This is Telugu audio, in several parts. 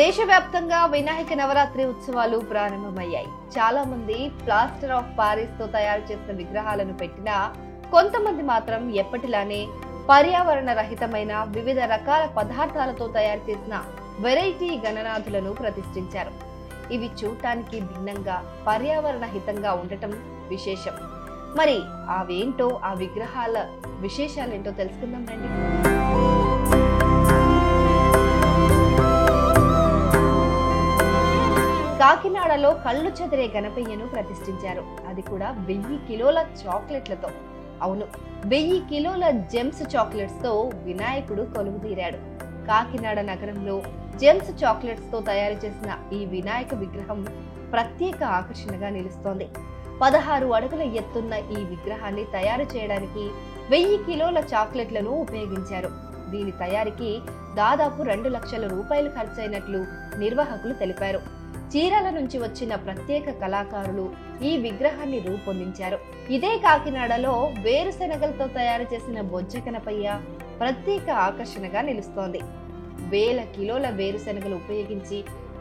దేశవ్యాప్తంగా వినాయక నవరాత్రి ఉత్సవాలు ప్రారంభమయ్యాయి. చాలా మంది ప్లాస్టర్ ఆఫ్ పారిస్ తో తయారు చేసిన విగ్రహాలను పెట్టినా కొంతమంది మాత్రం ఎప్పటిలానే పర్యావరణ రహితమైన వివిధ రకాల పదార్థాలతో తయారు చేసిన వెరైటీ గణనాథులను ప్రతిష్ఠించారు. ఇవి చూడటానికి భిన్నంగా పర్యావరణ హితంగా ఉండటం విశేషం. మరి అవేంటో, ఆ విగ్రహాల విశేషాలేంటో తెలుసుకుందాం రండి. కాకినాడలో కళ్ళు చెదిరే గణపయ్యను ప్రతిష్ఠించారు. అది కూడా 1000 కిలోల చాక్లెట్లతో. అవును, 1000 కిలోల జెమ్స్ చాక్లెట్స్ తో వినాయకుడు కొలువుదీరాడు. కాకినాడ నగరంలో జెమ్స్ చాక్లెట్స్ తో తయారు చేసిన ఈ వినాయక విగ్రహం ప్రత్యేక ఆకర్షణగా నిలుస్తోంది. 16 అడుగుల ఎత్తున్న ఈ విగ్రహాన్ని తయారు చేయడానికి 1000 కిలోల చాక్లెట్లను ఉపయోగించారు. దీని తయారీకి దాదాపు 2 లక్షల రూపాయలు ఖర్చయినట్లు నిర్వాహకులు తెలిపారు. చీరల నుంచి వచ్చిన ప్రత్యేక కళాకారులు ఈ విగ్రహాన్ని రూపొందించారు. ఇదే కాకినాడలో వేరుశెనగలతో తయారు చేసిన బొజ్జ గణపయ్య ప్రత్యేక ఆకర్షణగా నిలుస్తోంది. 1000 కిలోల వేరుశెనగలు ఉపయోగించి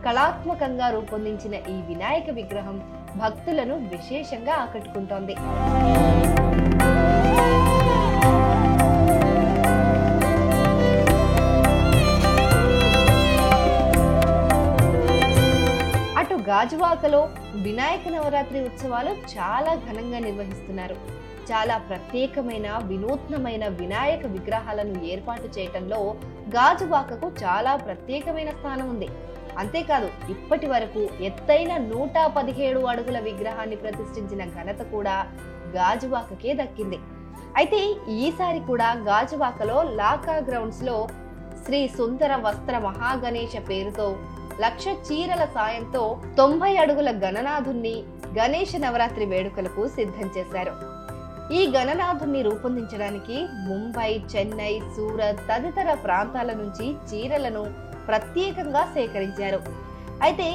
కళాత్మకంగా రూపొందించిన ఈ వినాయక విగ్రహం భక్తులను విశేషంగా ఆకట్టుకుంటోంది. అటు గాజువాకలో వినాయక నవరాత్రి ఉత్సవాలు చాలా ఘనంగా నిర్వహిస్తున్నారు. చాలా ప్రత్యేకమైన వినూత్నమైన వినాయక విగ్రహాలను ఏర్పాటు చేయటంలో గాజువాకకు చాలా ప్రత్యేకమైన స్థానం ఉంది. అంతేకాదు, ఇప్పటి వరకు ఎత్తైన 117 అడుగుల విగ్రహాన్ని ప్రతిష్ఠించిన ఘనత కూడా గాజువాకకే దక్కింది. అయితే ఈసారి కూడా గాజువాకలో లాకా గ్రౌండ్స్ లో శ్రీ సుందర వస్త్ర మహాగణేశ పేరుతో 1,00,000 చీరల సాయంతో 90 అడుగుల గణనాథుణ్ణి గణేష నవరాత్రి వేడుకలకు సిద్ధం చేశారు. ఈ గణనాథుణ్ణి రూపొందించడానికి ముంబై, చెన్నై, సూరత్ తదితర ప్రాంతాల నుంచి చీరలను ప్రత్యేకంగా సేకరించారు. అయితే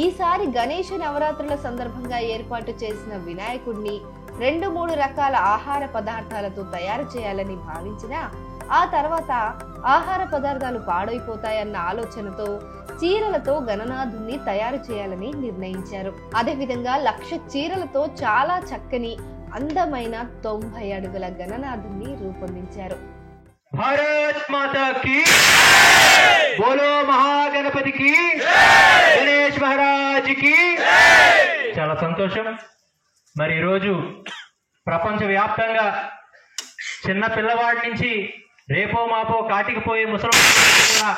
ఈసారి గణేష నవరాత్రుల సందర్భంగా ఏర్పాటు చేసిన వినాయకుడిని 2-3 రకాల ఆహార పదార్థాలతో తయారు చేయాలని భావించినా ఆ తర్వాత ఆహార పదార్థాలు పాడైపోతాయన్న ఆలోచనతో చీరలతో గణనాథుణ్ణి తయారు చేయాలని నిర్ణయించారు. అదేవిధంగా 1,00,000 చీరలతో చాలా చక్కని అందమైన 90 అడుగుల గణనాథుణ్ణి రూపొందించారు. భారత్ మాతా కీ బోలో మహాగణపతికి గణేష్ మహారాజ్ కి. చాలా సంతోషం. మరి ఈరోజు ప్రపంచ వ్యాప్తంగా చిన్న పిల్లవాడి నుంచి రేపో మాపో కాటికి పోయే ముసలి కూడా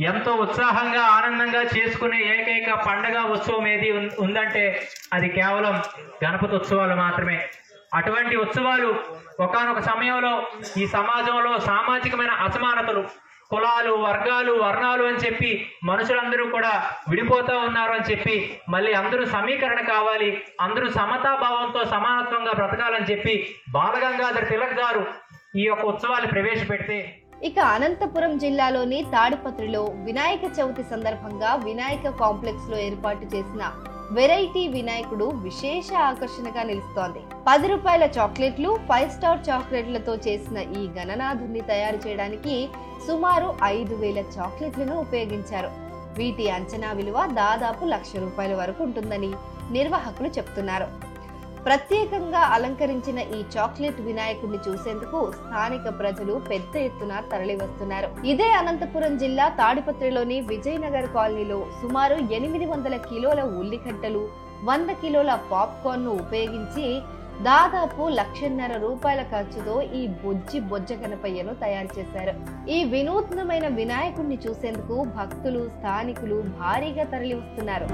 ఎంతో ఉత్సాహంగా ఆనందంగా చేసుకునే ఏకైక పండగ ఉత్సవం ఏది ఉందంటే అది కేవలం గణపతి ఉత్సవాలు మాత్రమే. అటువంటి ఉత్సవాలు ఒకానొక సమయంలో ఈ సమాజంలో సామాజికమైన అసమానతలు, కులాలు, వర్గాలు, వర్ణాలు అని చెప్పి మనుషులందరూ కూడా విడిపోతూ ఉన్నారు అని చెప్పి మళ్ళీ అందరూ సమీకరణ కావాలి, అందరూ సమతాభావంతో సమానత్వంగా బ్రతకాలని చెప్పి బాలగంగాధర తిలక్ గారు ఈ యొక్క ఉత్సవాలు ప్రవేశపెడితే, ఇక అనంతపురం జిల్లాలోని తాడిపత్రిలో వినాయక చవితి సందర్భంగా వినాయక కాంప్లెక్స్ లో ఏర్పాటు చేసిన వెరైటీ వినాయకుడు విశేష ఆకర్షణగా నిలుస్తోంది. 10 రూపాయల చాక్లెట్లు, 5 స్టార్ చాక్లెట్లతో చేసిన ఈ గణనాథుణ్ణి తయారు చేయడానికి సుమారు 5,000 చాక్లెట్లను ఉపయోగించారు. వీటి అంచనా విలువ దాదాపు 1,00,000 రూపాయల వరకు ఉంటుందని నిర్వాహకులు చెప్తున్నారు. ప్రత్యేకంగా అలంకరించిన ఈ చాక్లెట్ వినాయకుడిని చూసేందుకు స్థానిక ప్రజలు పెద్ద ఎత్తున తరలి వస్తున్నారు. ఇదే అనంతపురం జిల్లా తాడిపత్రిలోని విజయనగర్ కాలనీలో సుమారు 800 కిలోల ఉల్లిగడ్డలు, 100 కిలోల పాప్కార్న్ ను ఉపయోగించి దాదాపు 1,50,000 రూపాయల ఖర్చుతో ఈ బొజ్జ గణపయ్యను తయారు చేశారు. ఈ వినూత్నమైన వినాయకుడిని చూసేందుకు భక్తులు, స్థానికులు భారీగా తరలి వస్తున్నారు.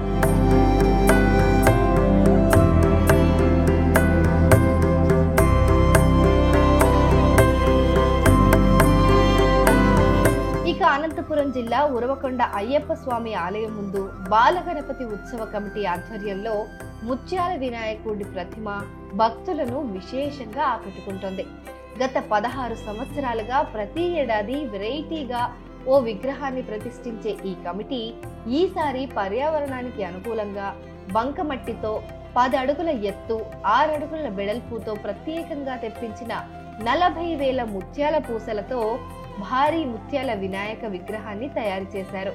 ఇక అనంతపురం జిల్లా ఉరవకొండ అయ్యప్ప స్వామి ఆలయం ముందు బాలగణపతి ఉత్సవ కమిటీ ఆధ్వర్యంలో ముత్యాల వినాయకుడి ప్రతిమ భక్తులను విశేషంగా ఆకట్టుకుంటోంది. గత 16 సంవత్సరాలుగా ప్రతి ఏడాది వెరైటీగా ఓ విగ్రహాన్ని ప్రతిష్ఠించే ఈ కమిటీ ఈసారి పర్యావరణానికి అనుకూలంగా బంకమట్టితో 10 అడుగుల ఎత్తు, 6 అడుగుల వెడల్పుతో ప్రత్యేకంగా తెప్పించిన 40,000 ముత్యాల పూసలతో భారీ ముత్యాల వినాయక విగ్రహాన్ని తయారు చేశారు.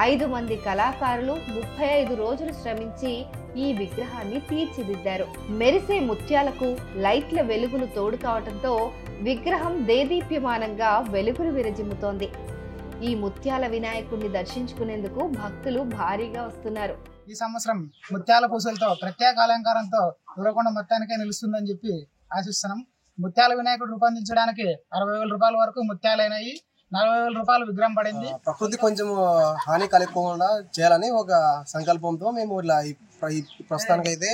5 మంది కళాకారులు 35 రోజులు శ్రమించి ఈ విగ్రహాన్ని తీర్చిదిద్దారు. మెరిసే ముత్యాలకు లైట్ల వెలుగులు తోడు కావడంతో విగ్రహం దేదీప్యమానంగా వెలుగులు విరజిమ్ముతోంది. ఈ ముత్యాల వినాయకుడిని దర్శించుకునేందుకు భక్తులు భారీగా వస్తున్నారు. ఈ సంవత్సరం ముత్యాల పూసలతో ప్రత్యేక అలంకారంతో ఊరకొండ మొత్తానికే నిలుస్తుందని చెప్పి ఆశిస్తున్నాం. ముత్యాల వినాయకుడు రూపొందించడానికి 60,000 రూపాయల వరకు ముత్యాలైనాయి. 40,000 రూపాయలు విగ్రహం పడింది. ప్రకృతి కొంచెం హాని కలగకుండా చేయాలని ఒక సంకల్పంతో మేము ఇలా ప్రస్తుతానికైతే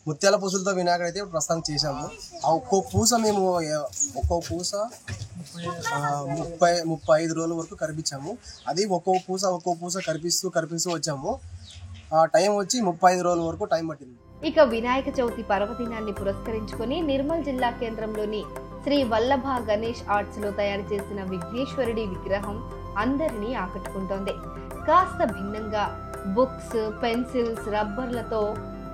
ముత్యాల పూసలతో వినాయకుడు అయితే ప్రస్తుతం చేశాము. ఆ ఒక్కో పూస మేము 35 రోజుల వరకు కరిపించాము. అది ఒక్కో పూస కరిపిస్తూ వచ్చాము. ఆ టైం వచ్చి 35 రోజుల వరకు టైం పట్టింది. ఇక వినాయక చవితి పర్వదినాన్ని పురస్కరించుకుని నిర్మల్ జిల్లా కేంద్రంలోని శ్రీ వల్లభ గణేష్ ఆర్ట్స్ లో తయారు చేసిన విఘ్నేశ్వరుడి విగ్రహం అందరినీ ఆకట్టుకుంటోంది. కాస్త భిన్నంగా బుక్స్, పెన్సిల్స్, రబ్బర్లతో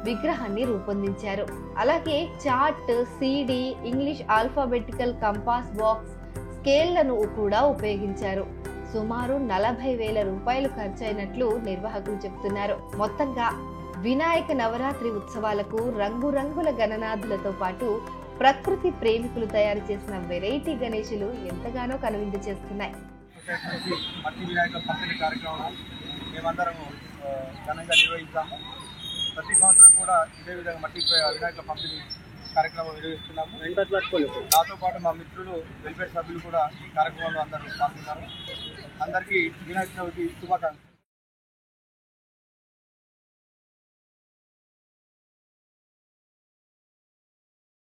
విగ్రహాన్ని రూపొందించారు. అలాగే chart, CD, English alphabetical compass box, స్కేళ్లను కూడా ఉపయోగించారు. సుమారు 40,000 రూపాయలు ఖర్చయినట్లు నిర్వాహకులు చెబుతున్నారు. మొత్తంగా వినాయక నవరాత్రి ఉత్సవాలకు రంగురంగుల గణనాథులతో పాటు ప్రకృతి ప్రేమికులు తయారు చేసిన వెరైటీ గణేశులు ఎంతగానో కనువిందు చేస్తున్నాయి. మట్టి వినాయక పంపిణీ కార్యక్రమం మేమందరం ఘనంగా నిర్వహించాము. ప్రతి సంవత్సరం కూడా ఇదే విధంగా మట్టి వినాయక పంపిణీ కార్యక్రమం నిర్వహిస్తున్నాము. నాతో పాటు మా మిత్రులు, వెల్ఫేర్ సభ్యులు కూడా ఈ కార్యక్రమంలో అందరూ పాల్గొన్నారు. అందరికీ వినాయక చవితి శుభాకాంక్షలు.